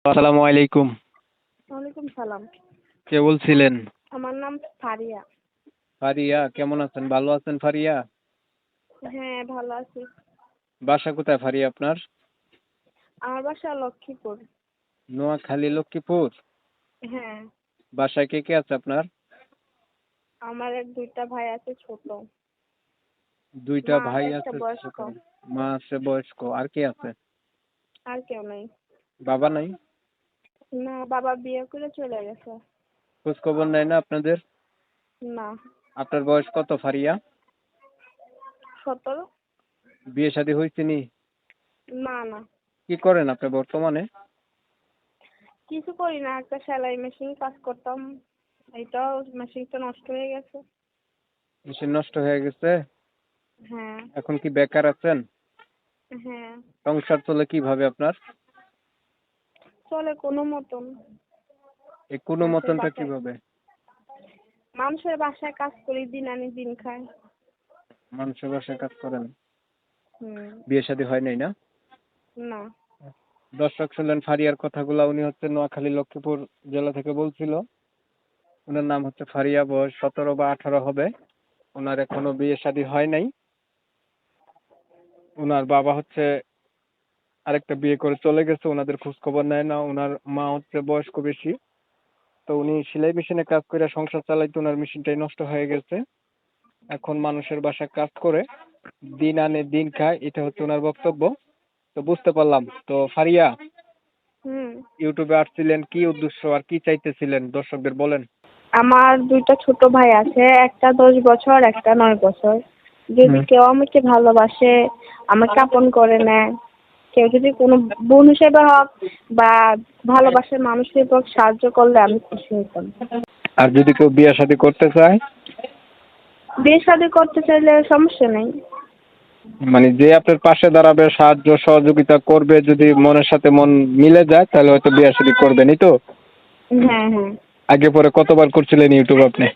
আসসালামু আলাইকুম। ওয়ালাইকুম সালাম। কে বলছিলেন? আমার নাম ফারিয়া। ফারিয়া, কেমন আছেন? ভালো আছেন ফারিয়া? হ্যাঁ, ভালো আছি। বাসা কোথায় ফারিয়া আপনার? আমার বাসা লক্ষ্মীপুর। নোয়াখালী, লক্ষ্মীপুর। হ্যাঁ, বাসায় কে কে আছে আপনার? আমার দুইটা ভাই আছে ছোট। দুইটা মা আছে ভাই একটা আছে বয়স্ক। ছোট। মা আছে বয়স্ক। আর কে আছে? আর কেউ নাই। বাবা নাই? না, বাবা বিয়ে করে চলে গেছে। খোঁজ খবর নেয় না আপনাদের? না। আপনার বয়স কত ফারিয়া? 17। বিয়ে শাদী হয়েছে নি? না না, কি করেন আপনি বর্তমানে? কিছু করি না, একটা সেলাই মেশিন কাজ করতাম। এইটাও মেশিনটা নষ্ট হয়ে গেছে। মেশিন নষ্ট হয়ে গেছে। হ্যাঁ। এখন কি বেকার আছেন? হ্যাঁ, সংসার চলে কিভাবে আপনার? চলে কোনো মতন। এই কোনো মানুষের মতনটা বাসায় কিভাবে? মানুষের বাসায় কাজ করি, দিন আনি দিন খাই। মানুষের বাসায় কাজ করেন? হুম। বিয়ে শাদী হয় নাই না? না। দর্শক শুনলেন ফারিয়ার কথাগুলো। উনি হচ্ছে নোয়াখালী লক্ষ্মীপুর জেলা থেকে বলছিল। ওনার নাম হচ্ছে ফারিয়া, বয়স 17 বা 18 হবে। ওনার এখনো বিয়ে শাদী হয় নাই। ওনার বাবা হচ্ছে আরেকটা বিয়ে করে চলে গেছে, ওনাদের খোঁজ খবর নেয় না। ওনার মা হচ্ছে বয়স্ক বেশি। তো উনি সেলাই মেশিনে কাজ করে সংসার চালাইতে ওনার মেশিনটাই নষ্ট হয়ে গেছে। এখন মানুষের বাসায় কাজ করে দিন আনে দিন খায়, এটা হচ্ছে ওনার বক্তব্য। তো বুঝতে পারলাম। তো ফারিয়া, হুম। ইউটিউবে আসছিলেন কি উদ্দেশ্য আর কি চাইতেছিলেন দর্শকদের বলেন। আমার দুইটা ছোট ভাই আছে, একটা 10 বছর, একটা 9 বছর। যদি হুম। কেউ আমাকে ভালোবাসে, আমাকে আপন করে নেয়, কেউ যদি কোনো বোন হিসেবে হোক বা ভালোবাসার মানুষ হিসেবে হোক সাহায্য করলে আমি খুশি হতাম। আর যদি কেউ বিয়ে শাদী করতে চায়? বিয়ে শাদী করতে চাইলে সমস্যা নেই। মানে যে আপনার পাশে দাঁড়াবে, সাহায্য সহযোগিতা করবে, যদি মনের সাথে মন মিলে যায় তাহলে হয়তো বিয়ে শাদী করবেনই তো। হ্যাঁ হ্যাঁ। আগে পরে কতবার করছিলেন ইউটিউব আপনি?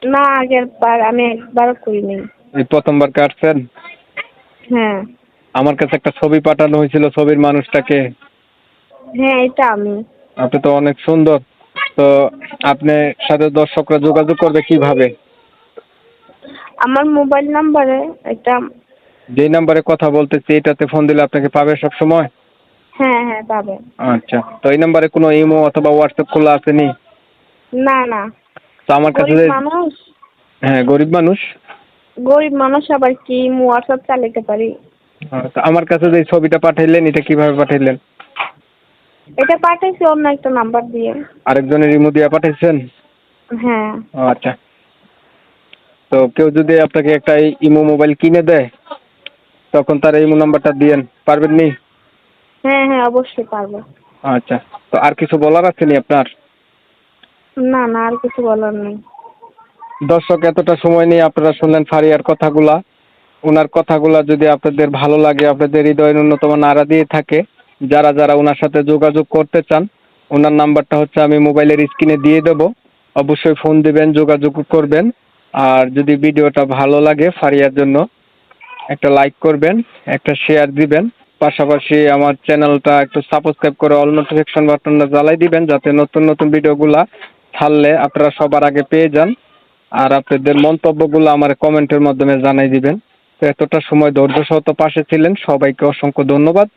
না, আগের বার আমি একবারও করিনি। এই প্রথমবার কাটছেন? হ্যাঁ। আমার কাছে একটা ছবি পাঠানো হয়েছিল, ছবির মানুষটাকে। হ্যাঁ, এটা আমি। আপনি তো অনেক সুন্দর। তো আপনার সাথে দর্শকরা যোগাযোগ করবে কিভাবে? আমার মোবাইল নাম্বারে একটা। যে নাম্বারে কথা বলতেছি এটাতে ফোন দিলে আপনাকে পাবে সব সময়? হ্যাঁ হ্যাঁ, পাবে। আচ্ছা, তো এই নাম্বারে কোনো ইমো অথবা হোয়াটসঅ্যাপ খোলা আসেনি? না না, তো আমার কাছে গরিব মানুষ। হ্যাঁ, গরিব মানুষ। গরিব মানুষ আবার কি হোয়াটসঅ্যাপ চালাতে পারি? তো আমার কাছে যে ছবিটা পাঠাইলেন এটা কিভাবে পাঠাইলেন? এটা পাঠাইছি অন্য একটা নাম্বার দিয়ে। আরেকজনের ইমো দিয়ে পাঠাইছেন? হ্যাঁ। আচ্ছা, তো কেউ যদি আপনাকে একটা ইমো মোবাইল কিনে দেয় তখন তার ইমো নাম্বারটা দিয়েন, পারবেন নি? হ্যাঁ হ্যাঁ, অবশ্যই পারবো। আচ্ছা, তো আর কিছু বলার আছে নি আপনার? না না, আর কিছু বলার নেই। দর্শক, এতটা সময় নিয়ে আপনারা শুনলেন ফারিয়ার কথাগুলা। ওনার কথাগুলা যদি আপনাদের ভালো লাগে, আপনাদের হৃদয়ে ন্যূনতম নাড়া দিয়ে থাকে, যারা যারা ওনার সাথে যোগাযোগ করতে চান, ওনার নাম্বারটা হচ্ছে আমি মোবাইলের স্ক্রিনে দিয়ে দেব। অবশ্যই ফোন দিবেন, যোগাযোগ করবেন। আর যদি ভিডিওটা ভালো লাগে ফারিয়ার জন্য একটা লাইক করবেন, একটা শেয়ার দিবেন। পাশাপাশি আমার চ্যানেলটা একটু সাবস্ক্রাইব করে অল নোটিফিকেশন বাটনটা জ্বালাই দিবেন, যাতে নতুন নতুন ভিডিওগুলা ছাড়লে আপনারা সবার আগে পেয়ে যান। আর আপনাদের মন্তব্যগুলো আমার কমেন্টের মাধ্যমে জানাই দিবেন। তো এতটা সময় ধৈর্য সহকারে পাশে ছিলেন, সবাইকে অসংখ্য ধন্যবাদ।